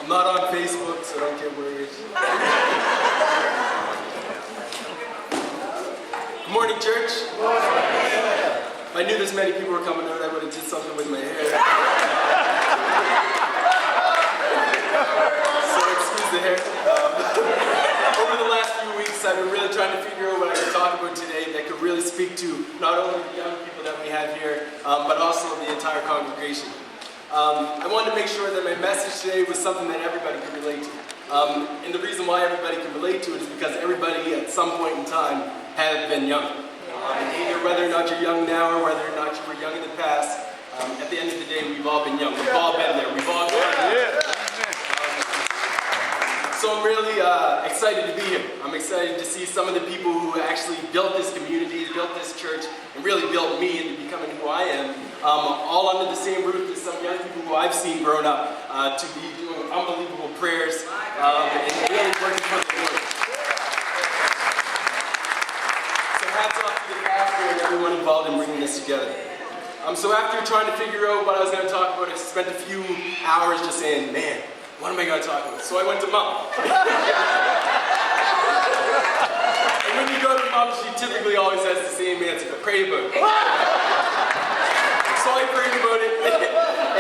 I'm not on Facebook, so don't get worried. Good morning, church. If I knew this many people were coming out, I would have did something with my hair. So excuse the hair. Over the last few weeks, I've been really trying to figure out what I could talk about today that could really speak to not only the young people that we have here, but also the entire congregation. I wanted to make sure that my message today was something that everybody could relate to. And the reason why everybody can relate to it is because everybody at some point in time have been young. Either whether or not you're young now or whether or not you were young in the past, at the end of the day, we've all been young. We've all been there. We've all gone there. So I'm really excited to be here. I'm excited to see some of the people who actually built this community, built this church, and really built me into becoming who I am, all under the same roof as some young people who I've seen grown up to be doing unbelievable prayers and really working for the Lord. So hats off to the pastor and everyone involved in bringing this together. So after trying to figure out what I was going to talk about, I spent a few hours just saying, man, what am I going to talk about? So I went to Mom. And when you go to Mom, she typically always has the same answer, pray about it. So I prayed about it,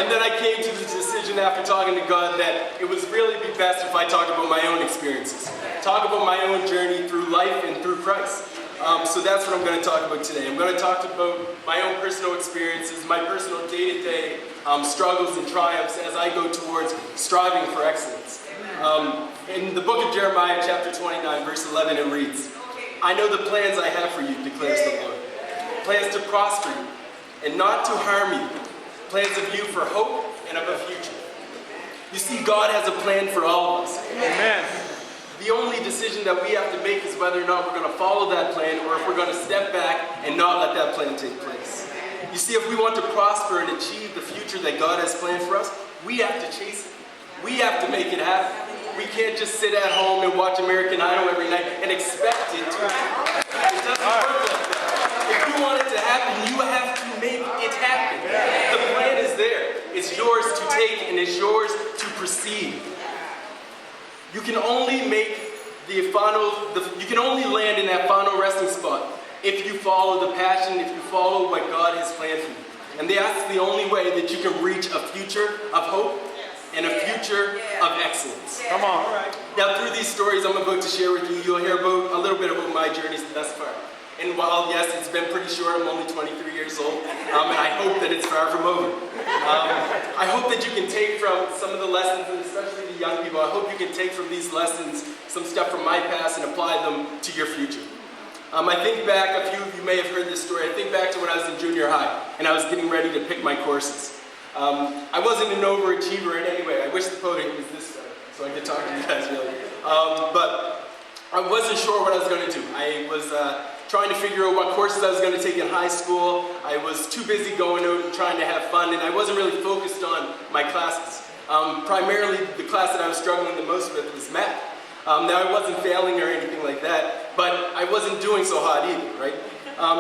and then I came to the decision after talking to God that it would really be best if I talk about my own experiences. Talk about my own journey through life and through Christ. So that's what I'm going to talk about today. I'm going to talk about my own personal experiences, my personal day-to-day struggles and triumphs as I go towards striving for excellence. In the book of Jeremiah, chapter 29, verse 11, it reads, I know the plans I have for you, declares the Lord. Plans to prosper you and not to harm you. Plans of you for hope and of a future. You see, God has a plan for all of us. Amen. The only decision that we have to make is whether or not we're going to follow that plan or if we're going to step back and not let that plan take place. You see, if we want to prosper and achieve the future that God has planned for us, we have to chase it. We have to make it happen. We can't just sit at home and watch American Idol every night and expect it to happen. It doesn't work like that. If you want it to happen, you have to make it happen. The plan is there. It's yours to take and it's yours to proceed. You can only you can only land in that final resting spot if you follow the passion, if you follow what God has planned for you. And that's the only way that you can reach a future of hope and a future of excellence. Come on. Now through these stories I'm about to share with you, you'll hear a little bit about my journey thus far. And while, yes, it's been pretty short, I'm only 23 years old, and I hope that it's far from over. I hope that you can take from some of the lessons, and especially the young people, I hope you can take from these lessons some stuff from my past and apply them to your future. I think back, a few of you may have heard this story, I think back to when I was in junior high, and I was getting ready to pick my courses. I wasn't an overachiever in any way. I wish the podium was this way, so I could talk to you guys really. But I wasn't sure what I was going to do. I was trying to figure out what courses I was going to take in high school. I was too busy going out and trying to have fun, and I wasn't really focused on my classes. Primarily, the class that I was struggling the most with was math. Now, I wasn't failing or anything like that, but I wasn't doing so hot either, right?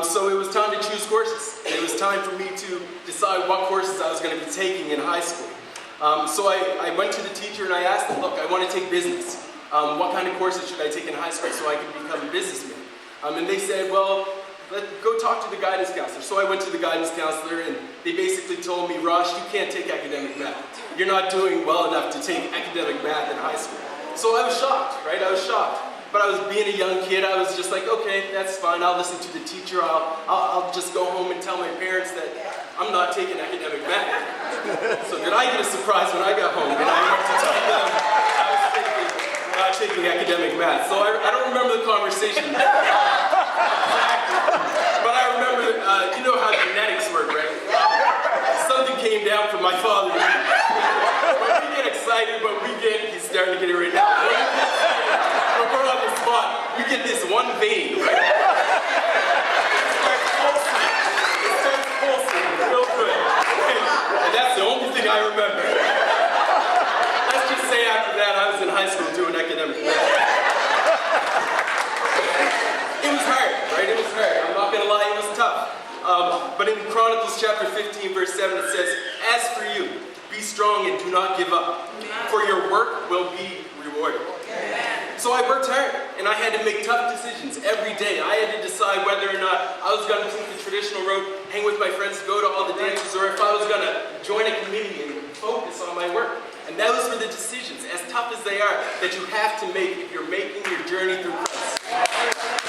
So it was time to choose courses. It was time for me to decide what courses I was going to be taking in high school. So I went to the teacher and I asked them, look, I want to take business. What kind of courses should I take in high school so I can become a businessman? And they said, well, go talk to the guidance counselor. So I went to the guidance counselor and they basically told me, Ross, you can't take academic math. You're not doing well enough to take academic math in high school. So I was shocked, right? I was shocked. But I was being a young kid, I was just like, okay, that's fine. I'll listen to the teacher. I'll just go home and tell my parents that I'm not taking academic math. So did I get a surprise when I got home and I went to tell them I was not taking academic math. So I don't remember the conversation. But I remember, you know how genetics work, right? Something came down from my father. When we get excited, he's starting to get it right now. When we're on the spot, we get this one vein, right? It starts pulsing real good. And that's the only thing I remember. Let's just say after that, I was in high school doing academic math. It was hard, right? It was hard. I'm not going to lie, it was tough. But in Chronicles chapter 15, verse 7, it says, as for you, be strong and do not give up. For your work had to make tough decisions every day. I had to decide whether or not I was going to take the traditional route, hang with my friends, go to all the dances, or if I was going to join a committee and focus on my work. And those were the decisions, as tough as they are, that you have to make if you're making your journey through Christ.